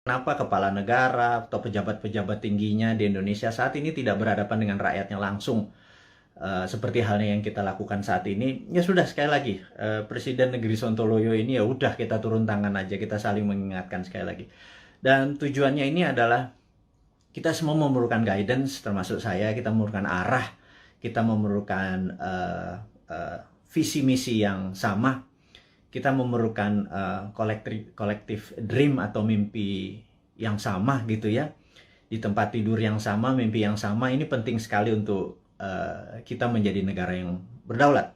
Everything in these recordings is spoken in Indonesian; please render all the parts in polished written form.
Kenapa kepala negara atau pejabat-pejabat tingginya di Indonesia saat ini tidak berhadapan dengan rakyatnya langsung, seperti halnya yang kita lakukan saat ini? Ya sudah, sekali lagi, Presiden Negeri Sontoloyo ini ya udah, kita turun tangan aja, kita saling mengingatkan sekali lagi. Dan tujuannya ini adalah kita semua memerlukan guidance, termasuk saya. Kita memerlukan arah, kita memerlukan visi misi yang sama. Kita memerlukan kolektif dream atau mimpi yang sama gitu ya, di tempat tidur yang sama, mimpi yang sama. Ini penting sekali untuk kita menjadi negara yang berdaulat.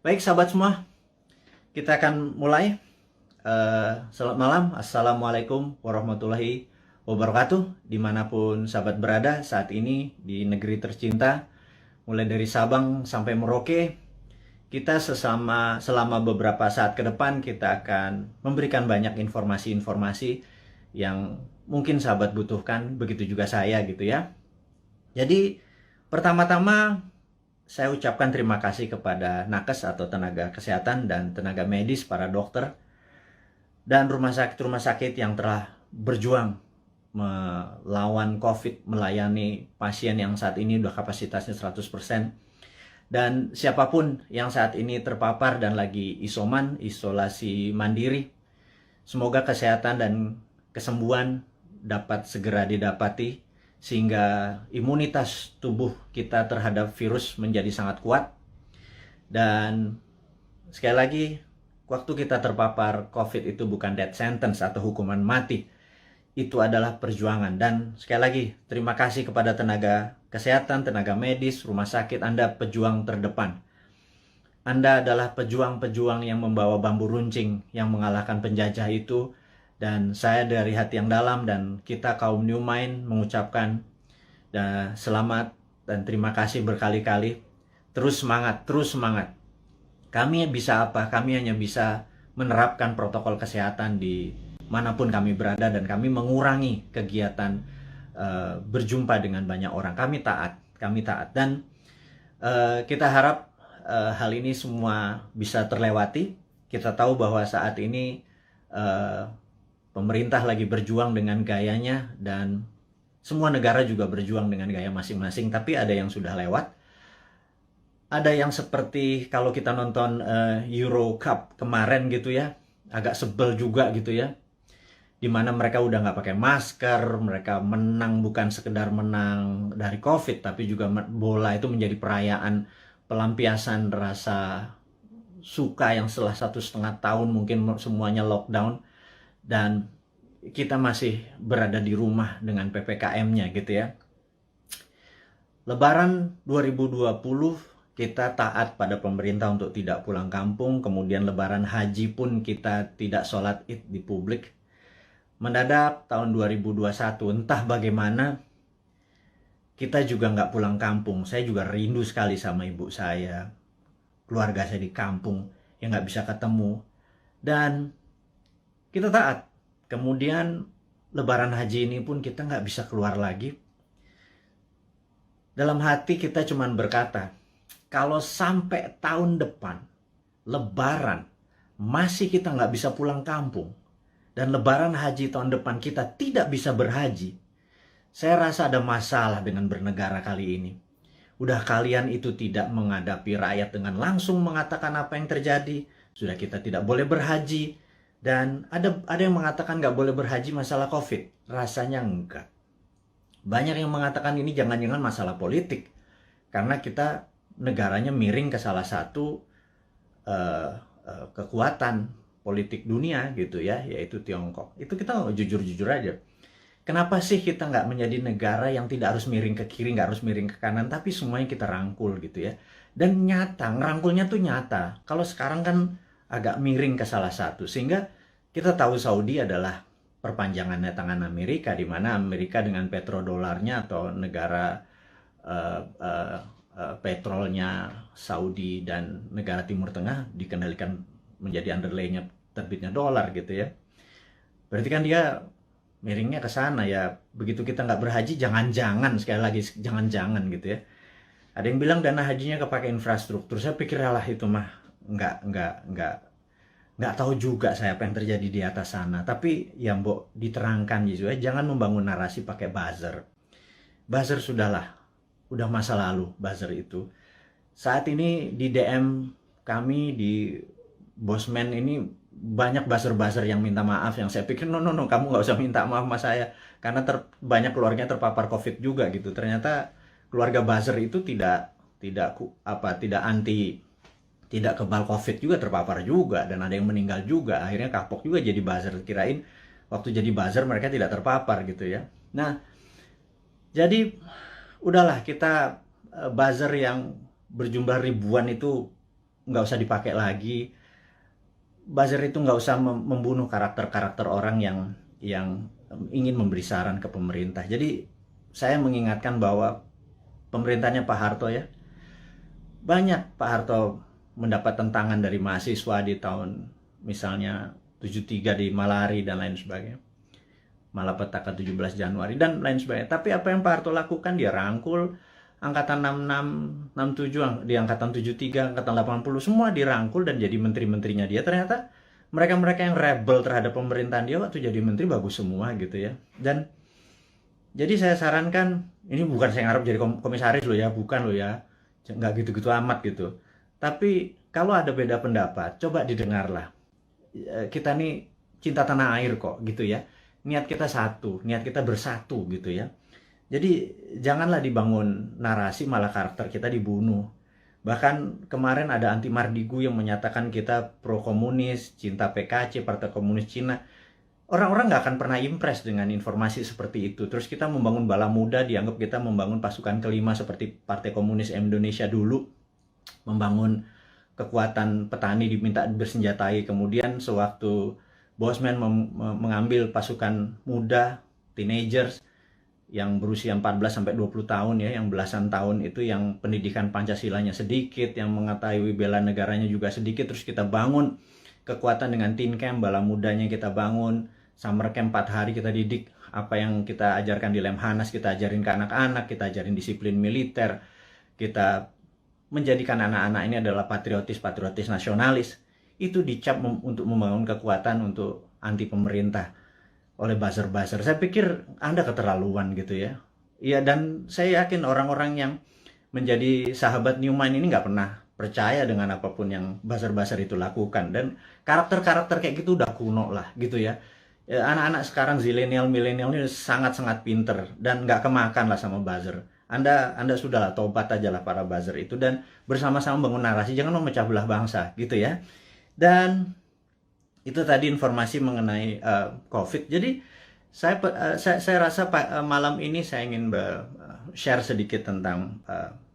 Baik sahabat semua, kita akan mulai. Selamat malam, assalamualaikum warahmatullahi wabarakatuh, dimanapun sahabat berada saat ini di negeri tercinta, mulai dari Sabang sampai Merauke. Kita selama beberapa saat ke depan kita akan memberikan banyak informasi-informasi yang mungkin sahabat butuhkan, begitu juga saya gitu ya. Jadi pertama-tama saya ucapkan terima kasih kepada nakes atau tenaga kesehatan dan tenaga medis, para dokter dan rumah sakit yang telah berjuang melawan COVID, melayani pasien yang saat ini udah kapasitasnya 100%. Dan siapapun yang saat ini terpapar dan lagi isolasi mandiri, semoga kesehatan dan kesembuhan dapat segera didapati, sehingga imunitas tubuh kita terhadap virus menjadi sangat kuat. Dan sekali lagi, waktu kita terpapar COVID itu bukan death sentence atau hukuman mati. Itu adalah perjuangan. Dan sekali lagi, terima kasih kepada tenaga kesehatan, tenaga medis, rumah sakit. Anda pejuang terdepan. Anda adalah pejuang-pejuang yang membawa bambu runcing yang mengalahkan penjajah itu. Dan saya dari hati yang dalam dan kita kaum New Mind mengucapkan selamat dan terima kasih berkali-kali. Terus semangat, terus semangat. Kami bisa apa? Kami hanya bisa menerapkan protokol kesehatan di manapun kami berada, dan kami mengurangi kegiatan berjumpa dengan banyak orang. Kami taat, dan kita harap hal ini semua bisa terlewati. Kita tahu bahwa saat ini pemerintah lagi berjuang dengan gayanya, dan semua negara juga berjuang dengan gaya masing-masing, tapi ada yang sudah lewat. Ada yang seperti kalau kita nonton Euro Cup kemarin gitu ya, agak sebel juga gitu ya, dimana mereka udah nggak pakai masker, mereka menang bukan sekedar menang dari COVID, tapi juga bola itu menjadi perayaan pelampiasan rasa suka yang setelah 1,5 tahun mungkin semuanya lockdown, dan kita masih berada di rumah dengan PPKM-nya gitu ya. Lebaran 2020 kita taat pada pemerintah untuk tidak pulang kampung, kemudian Lebaran Haji pun kita tidak sholat Id di publik. Mendadak tahun 2021, entah bagaimana, kita juga nggak pulang kampung. Saya juga rindu sekali sama ibu saya, keluarga saya di kampung yang nggak bisa ketemu. Dan kita taat. Kemudian Lebaran Haji ini pun kita nggak bisa keluar lagi. Dalam hati kita cuman berkata, kalau sampai tahun depan Lebaran masih kita nggak bisa pulang kampung, dan Lebaran Haji tahun depan kita tidak bisa berhaji, saya rasa ada masalah dengan bernegara kali ini. Udah kalian itu tidak menghadapi rakyat dengan langsung mengatakan apa yang terjadi. Sudah kita tidak boleh berhaji. Dan ada yang mengatakan nggak boleh berhaji masalah COVID. Rasanya enggak. Banyak yang mengatakan ini jangan-jangan masalah politik. Karena kita negaranya miring ke salah satu kekuatan politik dunia gitu ya, yaitu Tiongkok. Itu kita jujur-jujur aja. Kenapa sih kita nggak menjadi negara yang tidak harus miring ke kiri, nggak harus miring ke kanan, tapi semuanya kita rangkul gitu ya. Dan nyata, ngerangkulnya tuh nyata. Kalau sekarang kan agak miring ke salah satu, sehingga kita tahu Saudi adalah perpanjangannya tangan Amerika, di mana Amerika dengan petrodolarnya atau negara petrolnya Saudi dan negara Timur Tengah dikendalikan menjadi underlay-nya terbitnya dolar gitu ya. Berarti kan dia miringnya ke sana ya. Begitu kita nggak berhaji, jangan-jangan, sekali lagi jangan-jangan gitu ya. Ada yang bilang dana hajinya kepake infrastruktur. Saya pikir lah itu mah nggak nggak tahu juga saya apa yang terjadi di atas sana. Tapi ya mbok diterangkan gitu ya, jangan membangun narasi pakai buzzer. Buzzer sudahlah, udah masa lalu buzzer itu. Saat ini di DM kami di Bosman ini banyak buzzer-buzzer yang minta maaf, yang saya pikir no, kamu nggak usah minta maaf sama saya karena banyak keluarganya terpapar COVID juga gitu. Ternyata keluarga buzzer itu tidak anti, tidak kebal COVID juga, terpapar juga, dan ada yang meninggal juga. Akhirnya kapok juga jadi buzzer, kirain waktu jadi buzzer mereka tidak terpapar gitu ya. Nah, jadi udahlah, kita buzzer yang berjumlah ribuan itu nggak usah dipakai lagi. Buzzer itu nggak usah membunuh karakter-karakter orang yang ingin memberi saran ke pemerintah. Jadi saya mengingatkan bahwa pemerintahnya Pak Harto ya, banyak Pak Harto mendapat tentangan dari mahasiswa di tahun misalnya 73 di Malari dan lain sebagainya, Malapetaka 17 Januari dan lain sebagainya. Tapi apa yang Pak Harto lakukan, dia rangkul angkatan 66, 67, di angkatan 73, angkatan 80, semua dirangkul dan jadi menteri-menterinya dia. Ternyata mereka-mereka yang rebel terhadap pemerintahan dia waktu jadi menteri bagus semua gitu ya. Dan jadi saya sarankan, ini bukan saya ngarep jadi komisaris loh ya, bukan loh ya, nggak gitu-gitu amat gitu. Tapi kalau ada beda pendapat, coba didengarlah. Kita nih cinta tanah air kok gitu ya. Niat kita satu, niat kita bersatu gitu ya. Jadi janganlah dibangun narasi malah karakter kita dibunuh. Bahkan kemarin ada Anti Mardigu yang menyatakan kita pro komunis, cinta PKC, Partai Komunis Cina. Orang-orang nggak akan pernah impress dengan informasi seperti itu. Terus kita membangun bala muda, dianggap kita membangun pasukan kelima seperti Partai Komunis Indonesia dulu. Membangun kekuatan petani diminta bersenjatai. Kemudian sewaktu Bosman mengambil pasukan muda, teenagers, yang berusia 14 sampai 20 tahun ya, yang belasan tahun itu yang pendidikan Pancasilanya sedikit, yang mengetahui bela negaranya juga sedikit, terus kita bangun kekuatan dengan teen camp, bala mudanya kita bangun, summer camp 4 hari kita didik apa yang kita ajarkan di Lemhanas, kita ajarin ke anak-anak, kita ajarin disiplin militer, kita menjadikan anak-anak ini adalah patriotis nasionalis. Itu dicap untuk membangun kekuatan untuk anti pemerintah oleh buzzer-buzzer. Saya pikir Anda keterlaluan gitu ya. Iya, dan saya yakin orang-orang yang menjadi sahabat Newman ini nggak pernah percaya dengan apapun yang buzzer-buzzer itu lakukan. Dan karakter-karakter kayak gitu udah kuno lah gitu ya. Anak-anak sekarang zilenial, milenial ini sangat-sangat pinter dan nggak kemakan lah sama buzzer. Anda sudahlah tobat aja lah para buzzer itu dan bersama-sama bangun narasi, jangan memecah belah bangsa gitu ya. Dan itu tadi informasi mengenai COVID. Jadi saya rasa malam ini saya ingin share sedikit tentang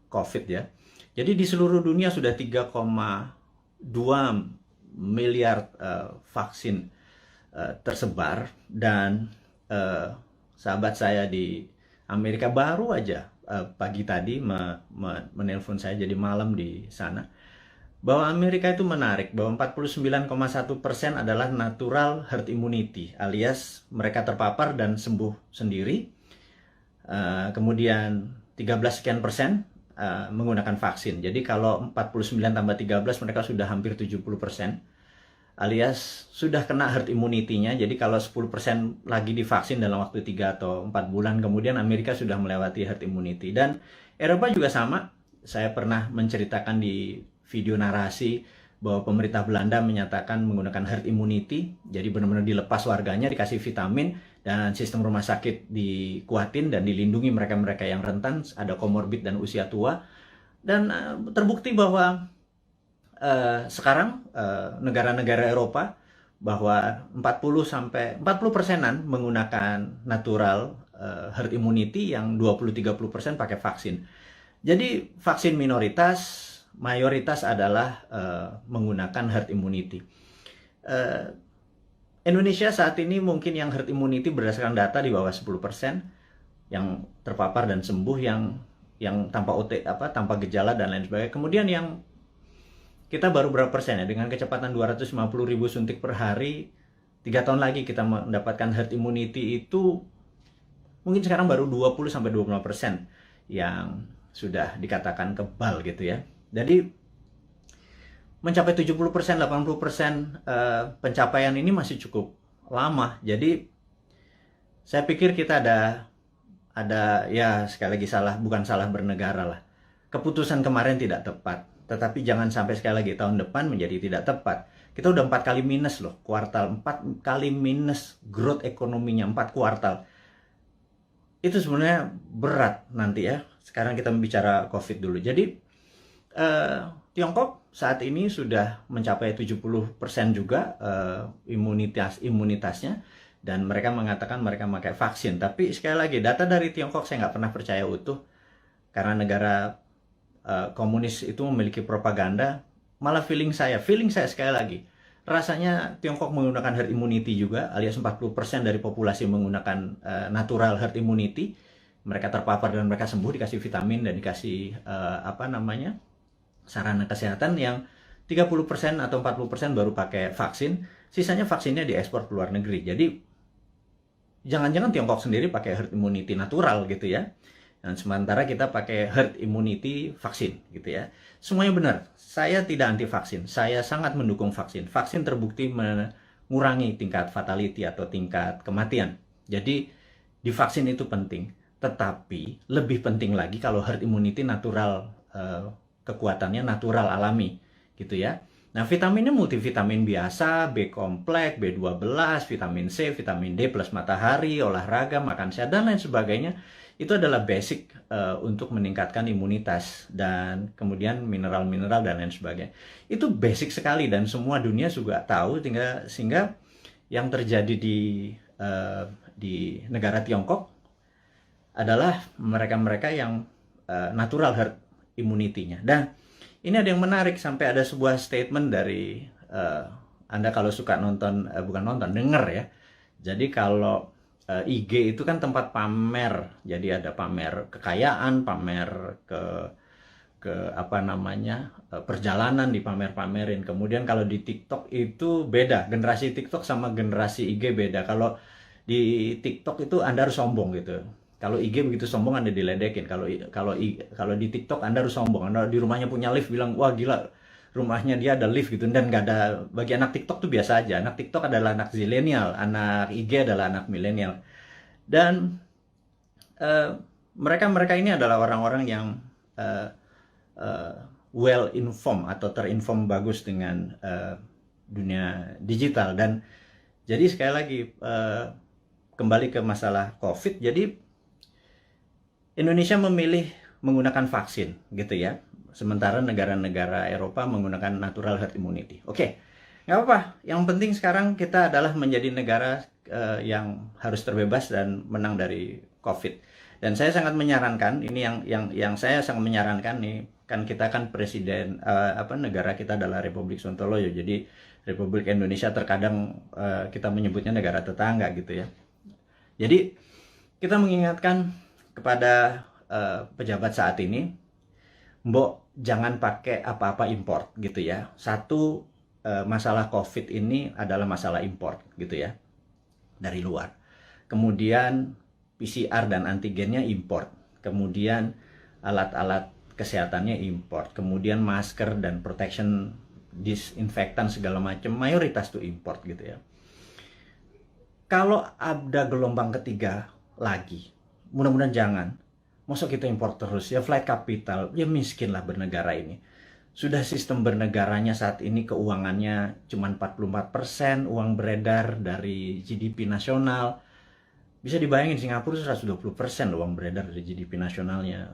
COVID ya. Jadi di seluruh dunia sudah 3,2 miliar vaksin tersebar, dan sahabat saya di Amerika baru aja pagi tadi menelpon saya, jadi malam di sana, bahwa Amerika itu menarik, bahwa 49,1% adalah natural herd immunity, alias mereka terpapar dan sembuh sendiri. Kemudian 13 sekian persen menggunakan vaksin. Jadi kalau 49 tambah 13 mereka sudah hampir 70%, alias sudah kena herd immunity-nya. Jadi kalau 10% lagi divaksin dalam waktu 3 atau 4 bulan, kemudian Amerika sudah melewati herd immunity. Dan Eropa juga sama. Saya pernah menceritakan di video narasi bahwa pemerintah Belanda menyatakan menggunakan herd immunity, jadi benar-benar dilepas warganya, dikasih vitamin, dan sistem rumah sakit dikuatin dan dilindungi mereka-mereka yang rentan, ada komorbid dan usia tua. Dan terbukti bahwa sekarang negara-negara Eropa bahwa 40% menggunakan natural herd immunity, yang 20-30% pakai vaksin. Jadi vaksin minoritas, mayoritas adalah menggunakan herd immunity. Indonesia saat ini mungkin yang herd immunity berdasarkan data di bawah 10% yang terpapar dan sembuh, yang tanpa gejala dan lain sebagainya. Kemudian yang kita baru berapa persen ya, dengan kecepatan 250.000 suntik per hari, 3 tahun lagi kita mendapatkan herd immunity itu mungkin sekarang baru 20-25% yang sudah dikatakan kebal gitu ya. Jadi mencapai 70%, 80% pencapaian ini masih cukup lama. Jadi saya pikir kita ada ya sekali lagi bukan salah bernegara lah. Keputusan kemarin tidak tepat, tetapi jangan sampai sekali lagi tahun depan menjadi tidak tepat. Kita udah 4 kali minus loh, kuartal 4 kali minus growth ekonominya 4 kuartal. Itu sebenarnya berat nanti ya. Sekarang kita bicara COVID dulu. Jadi Tiongkok saat ini sudah mencapai 70% juga imunitasnya, dan mereka mengatakan mereka pakai vaksin. Tapi sekali lagi, data dari Tiongkok saya nggak pernah percaya utuh, karena negara komunis itu memiliki propaganda. Malah feeling saya sekali lagi, rasanya Tiongkok menggunakan herd immunity juga, alias 40% dari populasi menggunakan natural herd immunity. Mereka terpapar dan mereka sembuh, dikasih vitamin dan dikasih sarana kesehatan. Yang 30% atau 40% baru pakai vaksin, sisanya vaksinnya diekspor ke luar negeri. Jadi jangan-jangan Tiongkok sendiri pakai herd immunity natural gitu ya, dan sementara kita pakai herd immunity vaksin gitu ya. Semuanya benar. Saya tidak anti vaksin, saya sangat mendukung vaksin. Vaksin terbukti mengurangi tingkat fatality atau tingkat kematian. Jadi divaksin itu penting, tetapi lebih penting lagi kalau herd immunity natural, kekuatannya natural alami gitu ya. Nah, vitaminnya multivitamin biasa, B kompleks, B12, vitamin C, vitamin D plus matahari, olahraga, makan sehat dan lain sebagainya. Itu adalah basic untuk meningkatkan imunitas, dan kemudian mineral-mineral dan lain sebagainya. Itu basic sekali dan semua dunia juga tahu, sehingga yang terjadi di negara Tiongkok adalah mereka-mereka yang natural herd immunity-nya. Dan ini ada yang menarik, sampai ada sebuah statement dari Anda kalau suka nonton, denger ya. Jadi kalau IG itu kan tempat pamer, jadi ada pamer kekayaan, pamer perjalanan dipamer-pamerin. Kemudian kalau di TikTok itu beda, generasi TikTok sama generasi IG beda. Kalau di TikTok itu Anda harus sombong gitu. Kalau IG begitu sombong Anda diledekin. Kalau di TikTok Anda harus sombong. Anda di rumahnya punya lift, bilang wah gila, rumahnya dia ada lift gitu. Dan nggak ada, bagi anak TikTok tuh biasa aja. Anak TikTok adalah anak zilenial, anak IG adalah anak milenial. Dan mereka ini adalah orang-orang yang well informed atau terinform bagus dengan dunia digital. Dan jadi sekali lagi kembali ke masalah COVID. Jadi Indonesia memilih menggunakan vaksin gitu ya, sementara negara-negara Eropa menggunakan natural herd immunity. Oke, nggak apa-apa. Yang penting sekarang kita adalah menjadi negara yang harus terbebas dan menang dari COVID. Dan saya sangat menyarankan, ini yang saya sangat menyarankan nih, kan kita kan presiden, negara kita adalah Republik Sontoloyo. Jadi Republik Indonesia terkadang kita menyebutnya negara tetangga gitu ya. Jadi kita mengingatkan kepada pejabat saat ini, mbok jangan pakai apa-apa import gitu ya. Satu, masalah COVID ini adalah masalah import gitu ya, dari luar. Kemudian PCR dan antigennya import. Kemudian alat-alat kesehatannya import. Kemudian masker dan protection, disinfektan segala macam, mayoritas tuh import gitu ya. Kalau ada gelombang ketiga lagi, mudah-mudahan jangan. Masa kita impor terus ya, flight capital, ya miskin lah bernegara ini. Sudah sistem bernegaranya saat ini keuangannya cuma 44% uang beredar dari GDP nasional. Bisa dibayangin Singapura 120% uang beredar dari GDP nasionalnya.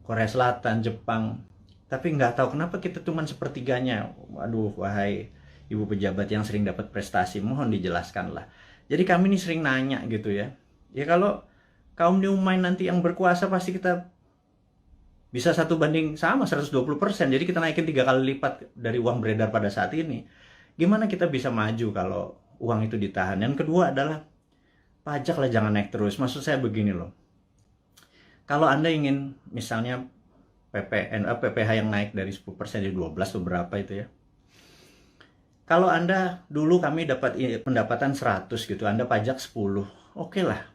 Korea Selatan, Jepang. Tapi nggak tahu kenapa kita cuma sepertiganya. Waduh, wahai ibu pejabat yang sering dapat prestasi, mohon dijelaskan lah. Jadi kami ini sering nanya gitu ya. Ya kalau kaum New Mind nanti yang berkuasa, pasti kita bisa 1:120. Jadi kita naikin 3 kali lipat dari uang beredar pada saat ini. Gimana kita bisa maju kalau uang itu ditahan? Yang kedua adalah pajak lah jangan naik terus. Maksud saya begini loh. Kalau Anda ingin misalnya PPH yang naik dari 10% jadi 12 atau berapa itu ya. Kalau Anda dulu kami dapat pendapatan 100 gitu, Anda pajak 10. Oke lah.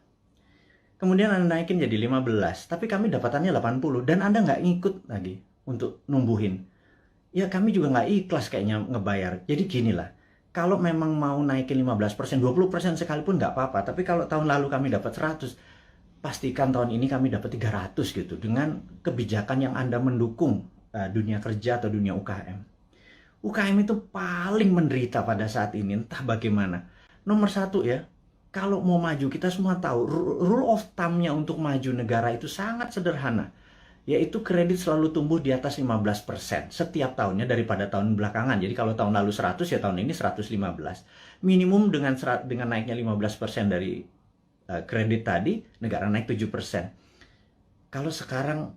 Kemudian Anda naikin jadi 15, tapi kami dapatannya 80 dan Anda nggak ngikut lagi untuk numbuhin. ya kami juga nggak ikhlas kayaknya ngebayar. Jadi gini lah, kalau memang mau naikin 15%, 20% sekalipun nggak apa-apa. Tapi kalau tahun lalu kami dapat 100, pastikan tahun ini kami dapat 300 gitu. Dengan kebijakan yang Anda mendukung dunia kerja atau dunia UKM. UKM itu paling menderita pada saat ini, entah bagaimana. Nomor satu ya, kalau mau maju, kita semua tahu, rule of thumb-nya untuk maju negara itu sangat sederhana. Yaitu kredit selalu tumbuh di atas 15% setiap tahunnya daripada tahun belakangan. Jadi kalau tahun lalu 100, ya tahun ini 115. Minimum dengan naiknya 15% dari kredit tadi, negara naik 7%. Kalau sekarang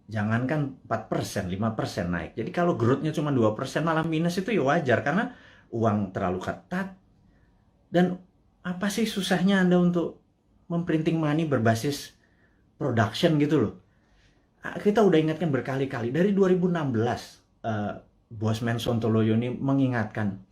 jangankan 4%, 5% naik. Jadi kalau growth-nya cuma 2%, malah minus, itu ya wajar karena uang terlalu ketat. Dan apa sih susahnya Anda untuk memprinting money berbasis production gitu loh. Kita udah ingatkan berkali-kali. Dari 2016, Bosman Sontoloyo ini mengingatkan,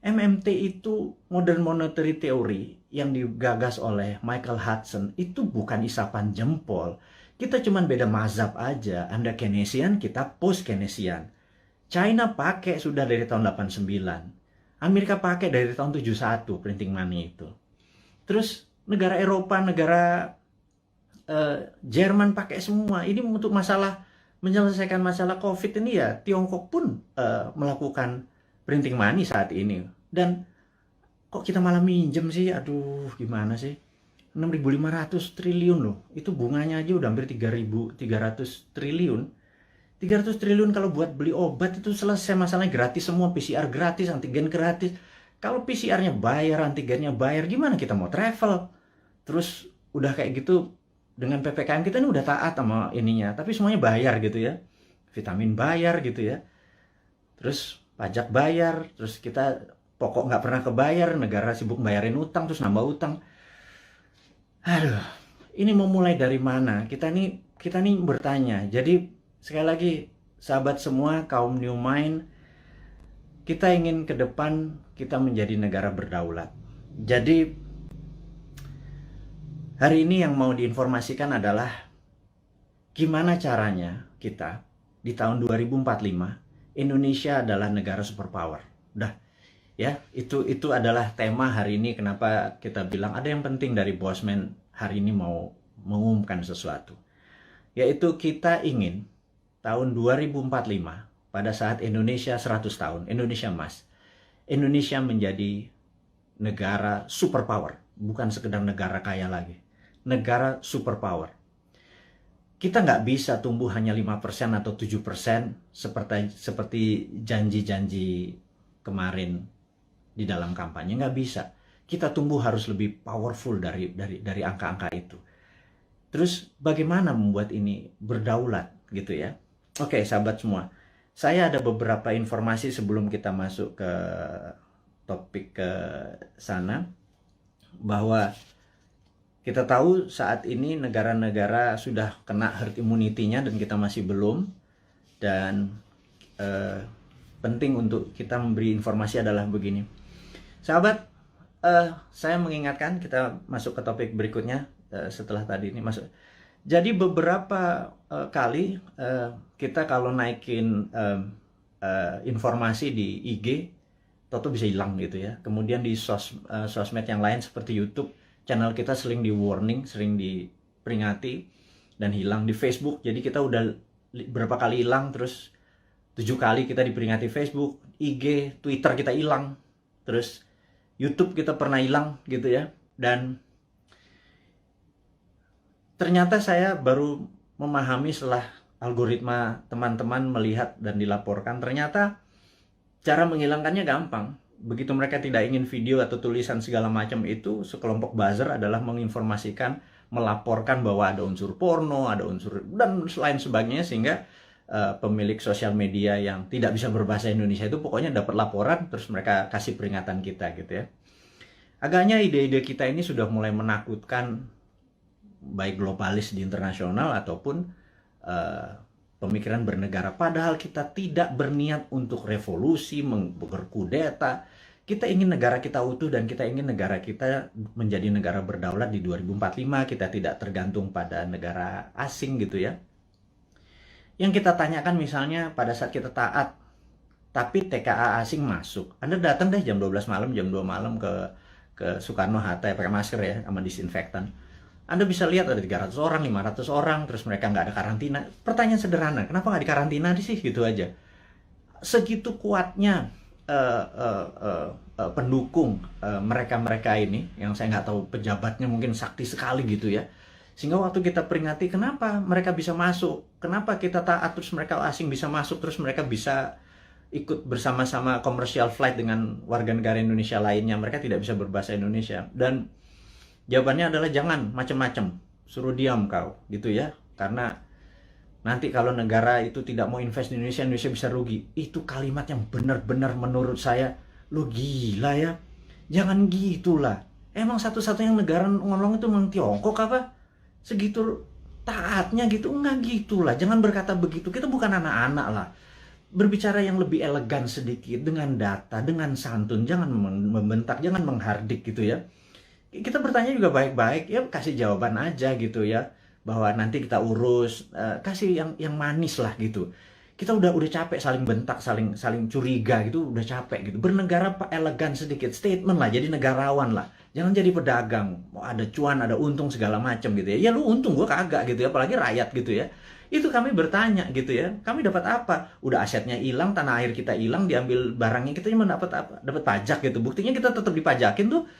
MMT itu Modern Monetary Theory yang digagas oleh Michael Hudson itu bukan isapan jempol. Kita cuman beda mazhab aja. Anda Keynesian, kita post-Keynesian. China pakai sudah dari tahun 89. Amerika pakai dari tahun 71 printing money itu. Terus negara Eropa, negara Jerman pakai semua. Ini untuk menyelesaikan masalah COVID ini ya, Tiongkok pun melakukan printing money saat ini. Dan kok kita malah minjem sih? Aduh, gimana sih? 6.500 triliun loh. Itu bunganya aja udah hampir 3.300 triliun. 300 triliun kalau buat beli obat itu selesai masalahnya, gratis semua, PCR gratis, antigen gratis. Kalau PCR-nya bayar, antigennya bayar, gimana kita mau travel? Terus udah kayak gitu, dengan PPKM kita ini udah taat sama ininya, tapi semuanya bayar gitu ya. Vitamin bayar gitu ya. Terus pajak bayar, terus kita pokok nggak pernah kebayar, negara sibuk bayarin utang, terus nambah utang. Aduh, ini mau mulai dari mana? Kita nih bertanya. Jadi sekali lagi, sahabat semua, kaum New Mind, kita ingin ke depan kita menjadi negara berdaulat. Jadi hari ini yang mau diinformasikan adalah gimana caranya kita di tahun 2045 Indonesia adalah negara superpower. Udah ya, itu adalah tema hari ini. Kenapa kita bilang ada yang penting dari Bosman hari ini mau mengumumkan sesuatu. Yaitu kita ingin tahun 2045 pada saat Indonesia 100 tahun, Indonesia Emas, Indonesia menjadi negara superpower, bukan sekedar negara kaya lagi. Negara superpower. Kita nggak bisa tumbuh hanya 5% atau 7% seperti janji-janji kemarin di dalam kampanye. Nggak bisa. Kita tumbuh harus lebih powerful dari angka-angka itu. Terus bagaimana membuat ini berdaulat gitu ya? Oke, sahabat semua. Saya ada beberapa informasi sebelum kita masuk ke topik ke sana, bahwa kita tahu saat ini negara-negara sudah kena herd immunity-nya dan kita masih belum. Dan penting untuk kita memberi informasi adalah begini. Sahabat, saya mengingatkan kita masuk ke topik berikutnya setelah tadi ini masuk. Jadi beberapa kali kita kalau naikin informasi di IG, toto bisa hilang gitu ya. Kemudian di sosmed yang lain seperti YouTube, channel kita sering di warning, sering diperingati dan hilang. Di Facebook, jadi kita udah berapa kali hilang, terus 7 kali kita diperingati Facebook, IG, Twitter kita hilang, terus YouTube kita pernah hilang gitu ya. Dan ternyata saya baru memahami setelah algoritma teman-teman melihat dan dilaporkan, ternyata cara menghilangkannya gampang. Begitu mereka tidak ingin video atau tulisan segala macam itu, sekelompok buzzer adalah menginformasikan, melaporkan bahwa ada unsur porno, ada unsur dan lain sebagainya, sehingga pemilik sosial media yang tidak bisa berbahasa Indonesia itu pokoknya dapat laporan, terus mereka kasih peringatan kita gitu ya. Agaknya ide-ide kita ini sudah mulai menakutkan baik globalis di internasional ataupun pemikiran bernegara. Padahal kita tidak berniat untuk revolusi, berkudeta. Kita ingin negara kita utuh dan kita ingin negara kita menjadi negara berdaulat di 2045. Kita tidak tergantung pada negara asing gitu ya. Yang kita tanyakan misalnya pada saat kita taat tapi TKA asing masuk. Anda datang deh jam 12 malam, jam 2 malam ke Soekarno-Hatta ya, pakai masker ya, sama disinfektan. Anda bisa lihat ada 300 orang, 500 orang, terus mereka nggak ada karantina. Pertanyaan sederhana, kenapa nggak dikarantina sih? Gitu aja. Segitu kuatnya pendukung mereka-mereka ini, yang saya nggak tahu pejabatnya mungkin sakti sekali gitu ya. Sehingga waktu kita peringati, kenapa mereka bisa masuk? Kenapa kita taat, terus mereka asing bisa masuk, terus mereka bisa ikut bersama-sama komersial flight dengan warga negara Indonesia lainnya, mereka tidak bisa berbahasa Indonesia. Dan jawabannya adalah jangan macam-macam, suruh diam kau gitu ya, karena nanti kalau negara itu tidak mau invest di Indonesia, Indonesia bisa rugi. Itu kalimat yang benar-benar menurut saya, lo gila ya, jangan gitulah. Emang satu-satunya negara ngolong itu memang Tiongkok apa? Segitu taatnya gitu? Enggak gitulah, jangan berkata begitu, kita bukan anak-anak lah. Berbicara yang lebih elegan sedikit, dengan data, dengan santun, jangan membentak, jangan menghardik gitu ya. Kita bertanya juga baik-baik, ya kasih jawaban aja gitu ya, bahwa nanti kita urus, kasih yang manis lah gitu. Kita udah capek saling bentak, saling curiga gitu, udah capek gitu. Bernegara elegan sedikit, statement lah, jadi negarawan lah. Jangan jadi pedagang, mau ada cuan, ada untung segala macam gitu ya. Ya lu untung, gua kagak gitu ya, apalagi rakyat gitu ya. Itu kami bertanya gitu ya, kami dapat apa? Udah asetnya hilang, tanah air kita hilang, diambil barangnya, kita cuma dapat apa? Dapat pajak gitu. Buktinya kita tetap dipajakin tuh.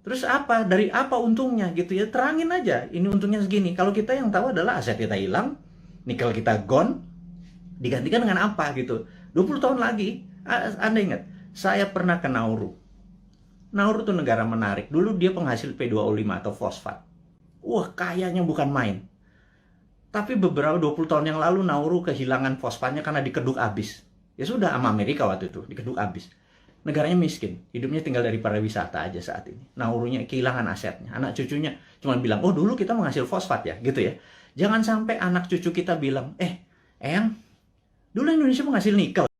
Terus apa? Dari apa untungnya gitu ya? Terangin aja, ini untungnya segini. Kalau kita yang tahu adalah aset kita hilang, nikel kita gone, digantikan dengan apa gitu. 20 tahun lagi, Anda ingat, saya pernah ke Nauru. Nauru tuh negara menarik. Dulu dia penghasil P2O5 atau fosfat. Wah, kayanya bukan main. Tapi beberapa 20 tahun yang lalu Nauru kehilangan fosfatnya karena dikeduk habis. Ya sudah, sama Amerika waktu itu, dikeduk habis. Negaranya miskin, hidupnya tinggal dari pariwisata aja saat ini. Naurunya kehilangan asetnya. Anak cucunya cuma bilang, oh dulu kita menghasil fosfat ya, gitu ya. Jangan sampai anak cucu kita bilang, Eyang, dulu Indonesia menghasil nikel.